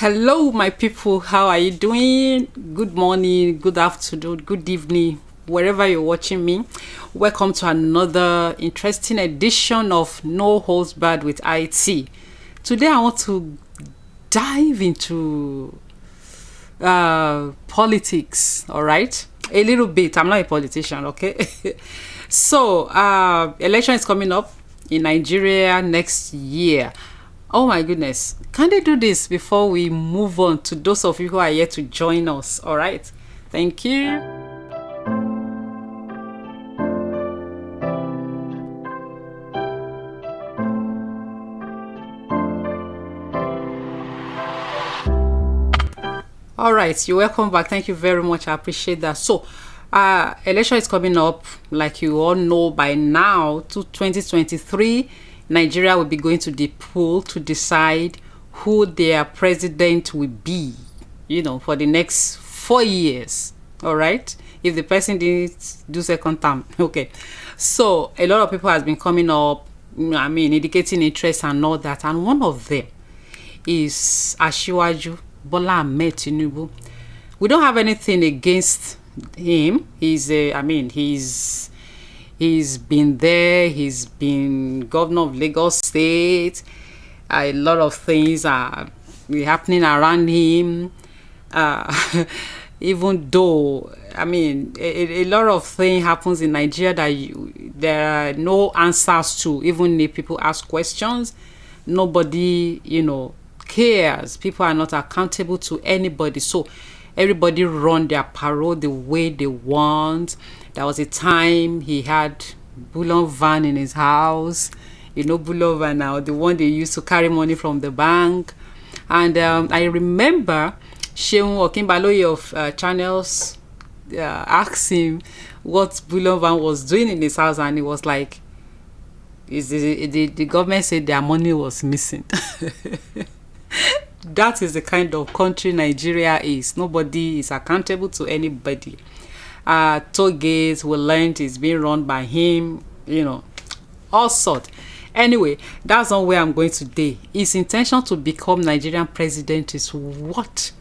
Hello, my people. How are you doing? Good morning, good afternoon, good evening, wherever you're watching me. Welcome to another interesting edition of No Holds Barred with IT. Today, I want to dive into politics. All right, a little bit. I'm not a politician, okay? So, election is coming up in Nigeria next year. Oh my goodness. Can they do this before we move on to those of you who are yet to join us? All right. Thank you. All right. You're welcome back. Thank you very much. I appreciate that. So, election is coming up. Like you all know by now, to 2023, Nigeria will be going to the poll to decide who their president will be, for the next 4 years. All right. If the person didn't do second term. Okay. So a lot of people has been coming up, indicating interest and all that. And one of them is Asiwaju Bola Ahmed Tinubu. We don't have anything against him. He's been there. He's been governor of Lagos State. A lot of things are happening around him. Even though, a lot of things happens in Nigeria that there are no answers to. Even if people ask questions, nobody, cares. People are not accountable to anybody. So everybody run their parole the way they want. There was a time he had bullion van in his house. Bullion van now, the one they used to carry money from the bank. And I remember Sheun Okinbaloye of Channels asked him what bullion van was doing in his house, and he was like, the government said their money was missing. That is the kind of country Nigeria is. Nobody is accountable to anybody. Toll gates we learned is being run by him, all sorts. Anyway, that's not where I'm going today. His intention to become Nigerian president is what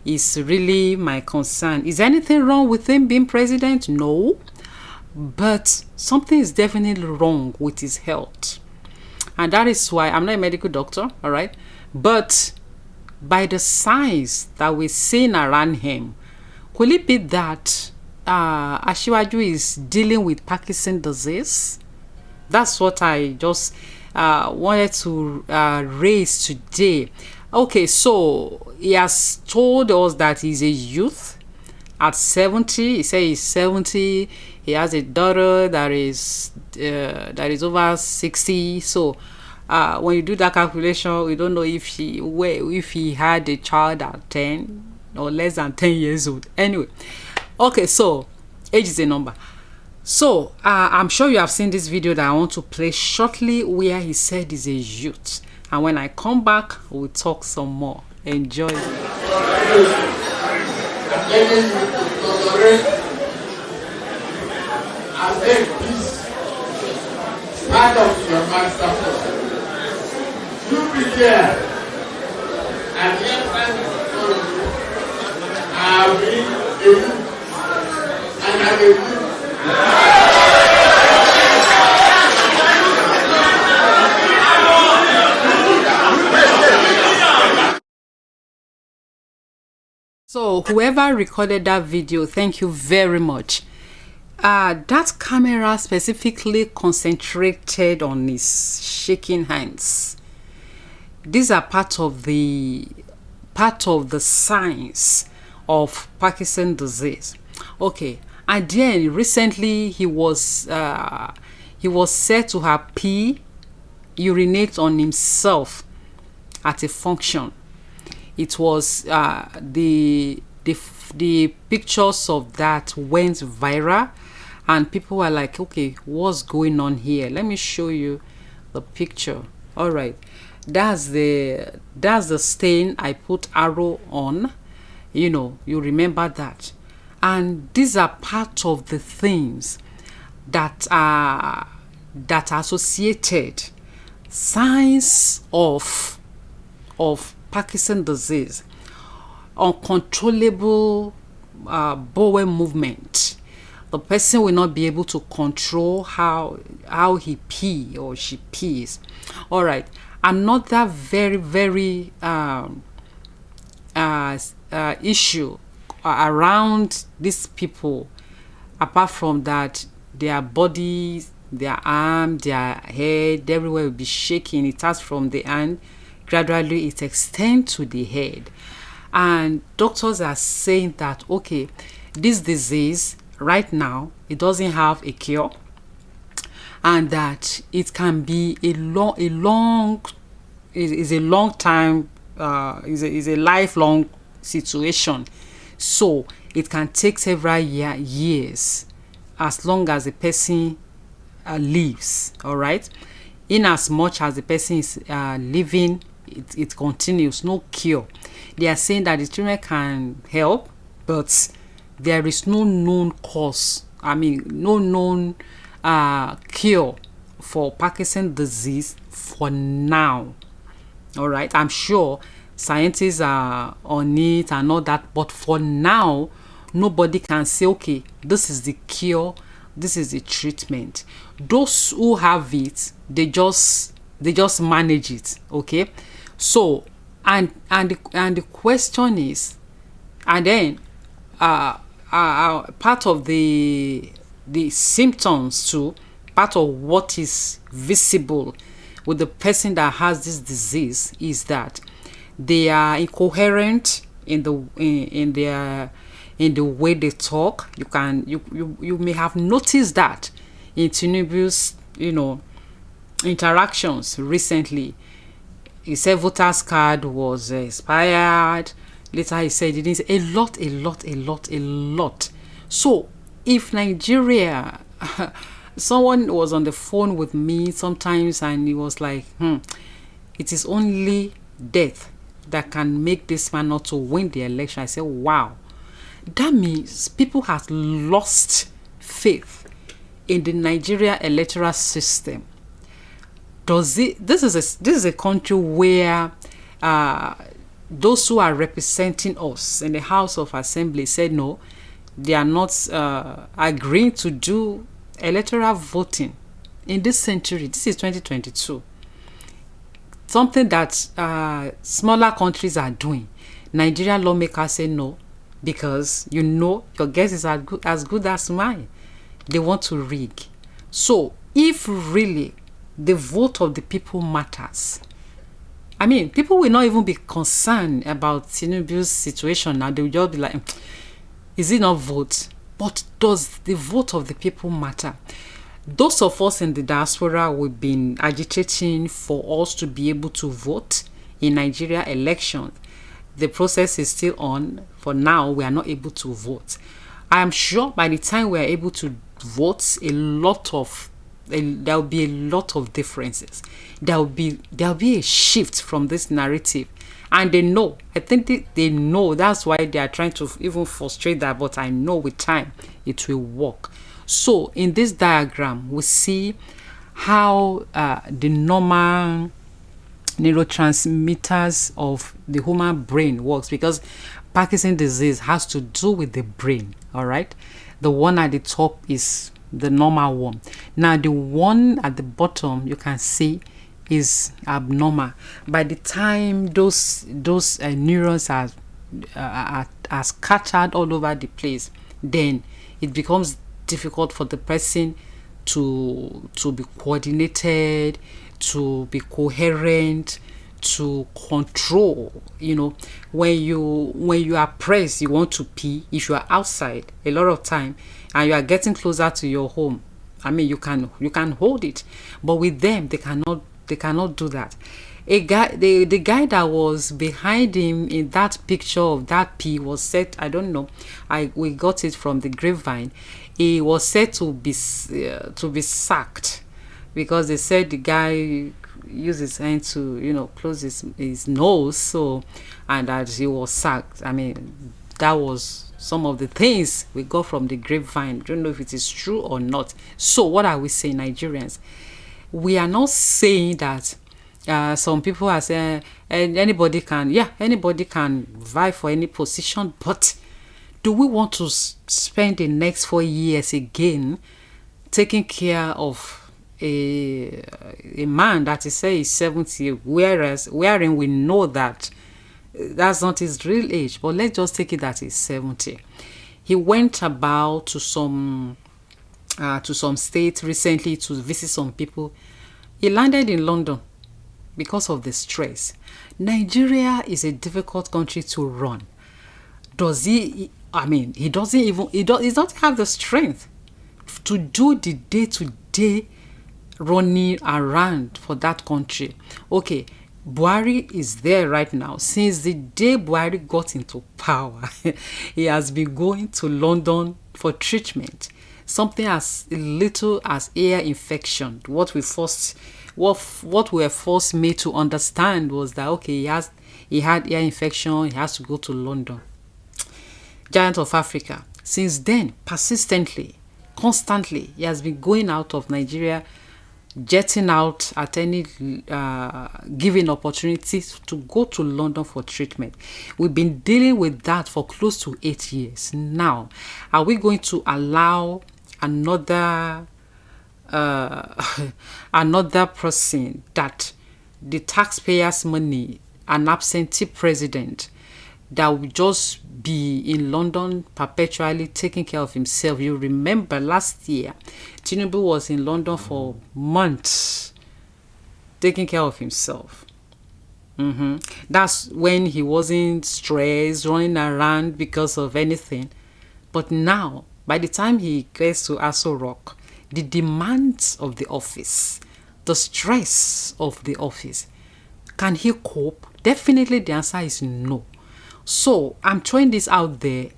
is really my concern. Is anything wrong with him being president? No. But something is definitely wrong with his health. And that is why I'm not a medical doctor, all right? But by the signs that we're seeing around him, could it be that Asiwaju is dealing with Parkinson disease? That's what I just wanted to raise today. Okay, so he has told us that he's a youth at 70. He said he's 70. He has a daughter that is over 60. So when you do that calculation, we don't know if he had a child at 10 or less than 10 years old. Anyway, okay, so age is a number. So I'm sure you have seen this video that I want to play shortly where he said he's a youth. And when I come back, we'll talk some more. Enjoy. Stand up to your master first. You be there. And yes, I've been a youth. And I'm a youth. So whoever recorded that video, thank you very much. That camera specifically concentrated on his shaking hands. These are part of the signs of Parkinson disease. Okay, and then recently he was said to have urinate on himself at a function. It was the pictures of that went viral, and people were like, okay, what's going on here? Let me show you the picture. All right, that's the stain I put arrow on. You remember that. And these are part of the things that are associated signs of Parkinson disease, uncontrollable bowel movement. The person will not be able to control how he pee or she pees. All right. Another very, very issue around these people, apart from that, their bodies, their arm, their head, everywhere will be shaking. It starts from the hand, gradually it extends to the head. And doctors are saying that, okay, this disease right now, it doesn't have a cure, and that it can be a long is a long time, is a lifelong situation. So it can take several years, as long as the person lives. All right, in as much as the person is living, it continues, no cure. They are saying that the treatment can help, but there is no known cause, no known cure for Parkinson disease for now. All right, I'm sure scientists are on it and all that, but for now, nobody can say, okay, this is the cure, this is the treatment. Those who have it, they just manage it. Okay, so and the question is, and then part of the symptoms too, part of what is visible with the person that has this disease is that they are incoherent in the way they talk. You may have noticed that in Tinubu's interactions recently. He said voters card was expired. Later he said he didn't say a lot. So if Nigeria, someone was on the phone with me sometimes and he was like, it is only death that can make this man not to win the election. I said, wow, that means people have lost faith in the Nigeria electoral system. This is a country where those who are representing us in the House of Assembly said no, they are not agreeing to do electoral voting in this century. This is 2022. Something that smaller countries are doing. Nigerian lawmakers say no, because your guess is as good as mine. They want to rig. So if really the vote of the people matters, people will not even be concerned about Tinubu's situation now. They will just be like, is it not vote? But does the vote of the people matter? Those of us in the diaspora, we've been agitating for us to be able to vote in Nigeria elections. The process is still on. For now, we are not able to vote. I am sure by the time we are able to vote, there will be a lot of differences. There will be a shift from this narrative, and they know. I think they know. That's why they are trying to even frustrate that. But I know with time it will work. So in this diagram, we see how the normal neurotransmitters of the human brain works, because Parkinson disease has to do with the brain. All right, the one at the top is the normal one. Now the one at the bottom, you can see, is abnormal. By the time those neurons are scattered all over the place, then it becomes difficult for the person to be coordinated, to be coherent, to control. When you are pressed, you want to pee. If you are outside a lot of time and you are getting closer to your home, you can hold it, but with them they cannot do that. The guy that was behind him in that picture of that pee was said, I don't know, we got it from the grapevine. He was said to be sacked, because they said the guy used his hand to close his nose, so, and that he was sacked. That was some of the things we got from the grapevine. Don't know if it is true or not. So what are we saying, Nigerians? We are not saying that Some people are saying anybody can vie for any position, but do we want to spend the next 4 years again taking care of a man that is say is 70, wherein we know that that's not his real age, but let's just take it that he's 70. He went about to some states recently to visit some people. He landed in London because of the stress. Nigeria is a difficult country to run. Does he? I mean, he doesn't have the strength to do the day-to-day running around for that country. Okay, Buhari is there right now. Since the day Buhari got into power, he has been going to London for treatment. Something as little as ear infection. What we were first made to understand was that okay, he had ear infection. He has to go to London. Giant of Africa. Since then, persistently, constantly, he has been going out of Nigeria, jetting out at any given opportunities to go to London for treatment. We've been dealing with that for close to 8 years. Now, are we going to allow another person that the taxpayers' money, an absentee president that will just be in London perpetually taking care of himself? You remember last year, Tinubu was in London for months taking care of himself. That's when he wasn't stressed, running around because of anything. But now, by the time he gets to Aso Rock, the demands of the office, the stress of the office, can he cope? Definitely the answer is no. So I'm throwing this out there.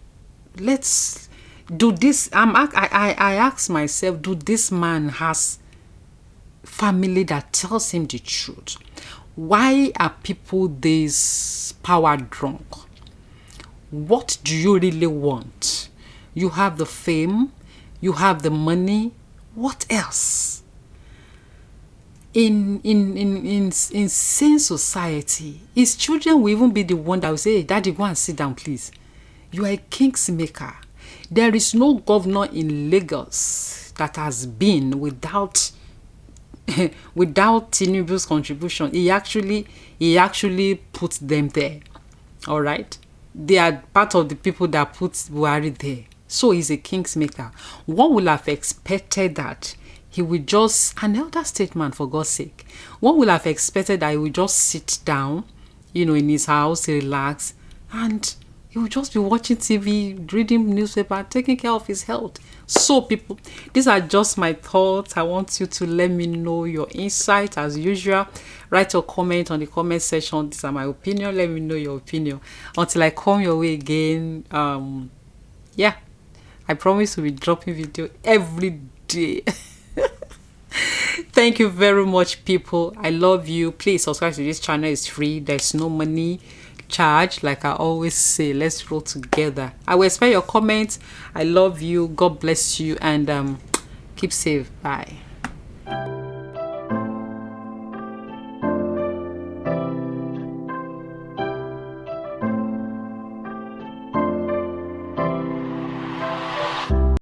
Let's do this. I ask myself, do this man has family that tells him the truth? Why are people this power drunk? What do you really want? You have the fame, you have the money. What else? In sane society, his children will even be the one that will say, hey, Daddy, go and sit down, please. You are a king's maker. There is no governor in Lagos that has been without Tinubu's contribution. He actually put them there. All right, they are part of the people that put Buhari there. So he's a king's maker. One would have expected that he would just, an elder statesman for God's sake, one would have expected that he would just sit down, in his house, relax, and he would just be watching TV, reading newspaper, taking care of his health. So people, these are just my thoughts. I want you to let me know your insight as usual. Write your comment on the comment section. These are my opinion. Let me know your opinion. Until I come your way again, I promise to be dropping video every day. Thank you very much, people. I love you. Please subscribe to this channel. It's free. There's no money charge. Like I always say, let's roll together. I will expect your comments. I love you. God bless you, and keep safe. Bye.